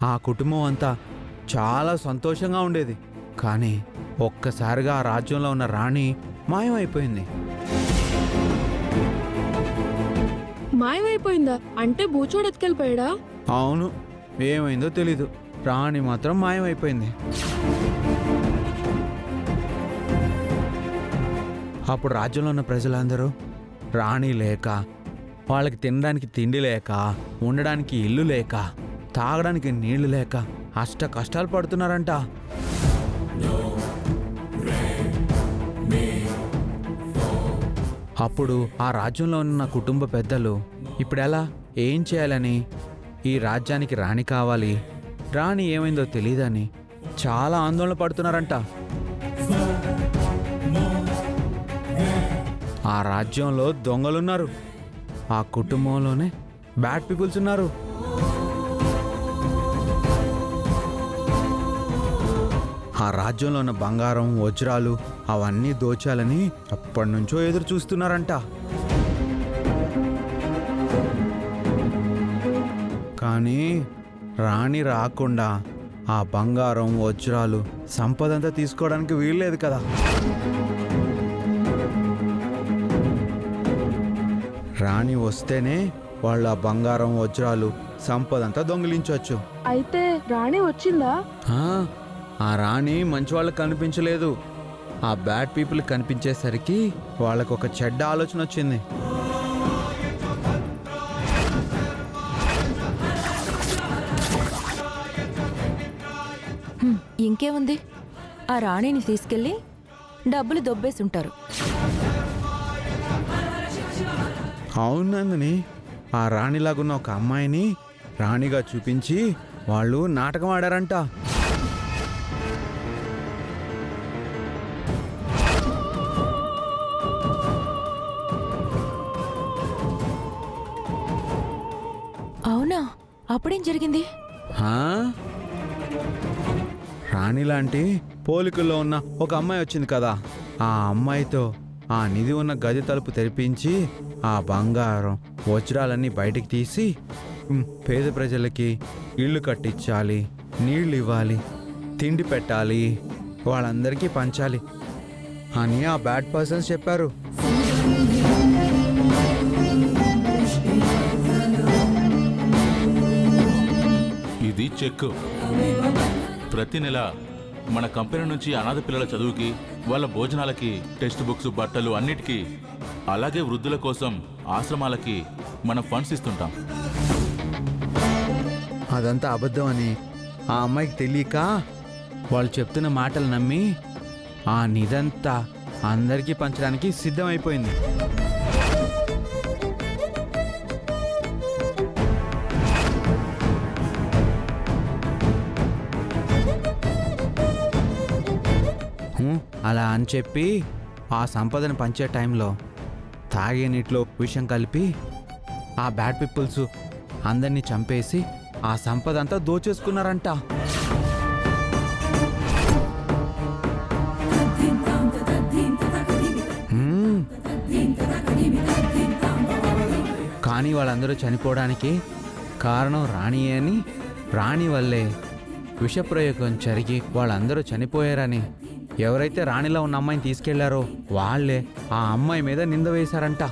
ఆ కుటుంబం అంతా చాలా సంతోషంగా ఉండేది. కానీ ఒక్కసారిగా ఆ రాజ్యంలో ఉన్న రాణి మాయమైపోయింది. మాయమైపోయిందా? అంటే బూచోడు ఎత్తుకెళ్ళిపోయాడా? అవును, ఏమైందో తెలీదు, రాణి మాత్రం మాయమైపోయింది. అప్పుడు రాజ్యంలో ఉన్న ప్రజలందరూ రాణి లేక, వాళ్ళకి తినడానికి తిండి లేక, ఉండడానికి ఇల్లు లేక, తాగడానికి నీళ్లు లేక అష్ట కష్టాలు పడుతున్నారంట. అప్పుడు ఆ రాజ్యంలో ఉన్న కుటుంబ పెద్దలు ఇప్పుడెలా, ఏం చేయాలని, ఈ రాజ్యానికి రాణి కావాలి, రాణి ఏమైందో తెలీదని చాలా ఆందోళన పడుతున్నారంట. ఆ రాజ్యంలో దొంగలున్నారు, ఆ కుటుంబంలోనే బ్యాడ్ పీపుల్స్ ఉన్నారు. ఆ రాజ్యంలో ఉన్న బంగారం, వజ్రాలు అవన్నీ దోచాలని ఎప్పటి నుంచో ఎదురు చూస్తున్నారంట. కానీ రాణి రాకుండా ఆ బంగారం, వజ్రాలు, సంపదంతా తీసుకోవడానికి వీల్లేదు కదా. రాణి వస్తేనే వాళ్ళు ఆ బంగారం, వజ్రాలు, సంపదంతా దొంగిలించవచ్చు. అయితే రాణి వచ్చిందా? ఆ రాణి మంచి వాళ్ళకి కనిపించలేదు. ఆ బ్యాడ్ పీపుల్ కనిపించేసరికి వాళ్ళకు ఒక చెడ్డ ఆలోచన వచ్చింది. ఇంకేముంది, ఆ రాణిని తీసుకెళ్ళి డబ్బులు దొబ్బేసుంటారు. అవునందని ఆ రాణిలాగున్న ఒక అమ్మాయిని రాణిగా చూపించి వాళ్ళు నాటకం ఆడారంట. అవునా? అప్పుడేం జరిగింది? రాణి లాంటి పోలికల్లో ఉన్న ఒక అమ్మాయి వచ్చింది కదా. ఆ అమ్మాయితో ఆ నిధి ఉన్న గది తలుపు తెరిపించి ఆ బంగారం, వజ్రాలన్నీ బయటికి తీసి పేద ప్రజలకి ఇళ్ళు కట్టించాలి, నీళ్ళు ఇవ్వాలి, తిండి పెట్టాలి, వాళ్ళందరికీ పంచాలి అని ఆ బ్యాడ్ పర్సన్స్ చెప్పారు. ఇది చెక్. ప్రతి నెల మన కంపెనీ నుంచి అనాథ పిల్లల చదువుకి, వాళ్ళ భోజనాలకి, టెక్స్ట్ బుక్స్, బట్టలు అన్నిటికీ, అలాగే వృద్ధుల కోసం ఆశ్రమాలకి మనం ఫండ్స్ ఇస్తుంటాం. అదంతా అబద్ధం అని ఆ అమ్మాయికి తెలియక వాళ్ళు చెప్తున్న మాటలు నమ్మి ఆ నిధంతా అందరికీ పంచడానికి సిద్ధమైపోయింది. అలా అని చెప్పి ఆ సంపదను పంచే టైంలో తాగే నీటిలో విషం కలిపి ఆ బ్యాడ్ పీపుల్స్ అందరినీ చంపేసి ఆ సంపద అంతా దోచేసుకున్నారంట. కానీ వాళ్ళందరూ చనిపోవడానికి కారణం రాణి అని, రాణి వల్లే విషప్రయోగం జరిగి వాళ్ళందరూ చనిపోయారని ఎవరైతే రాణిలో ఉన్న అమ్మాయిని తీసుకెళ్లారో వాళ్ళే ఆ అమ్మాయి మీద నింద వేశారంట.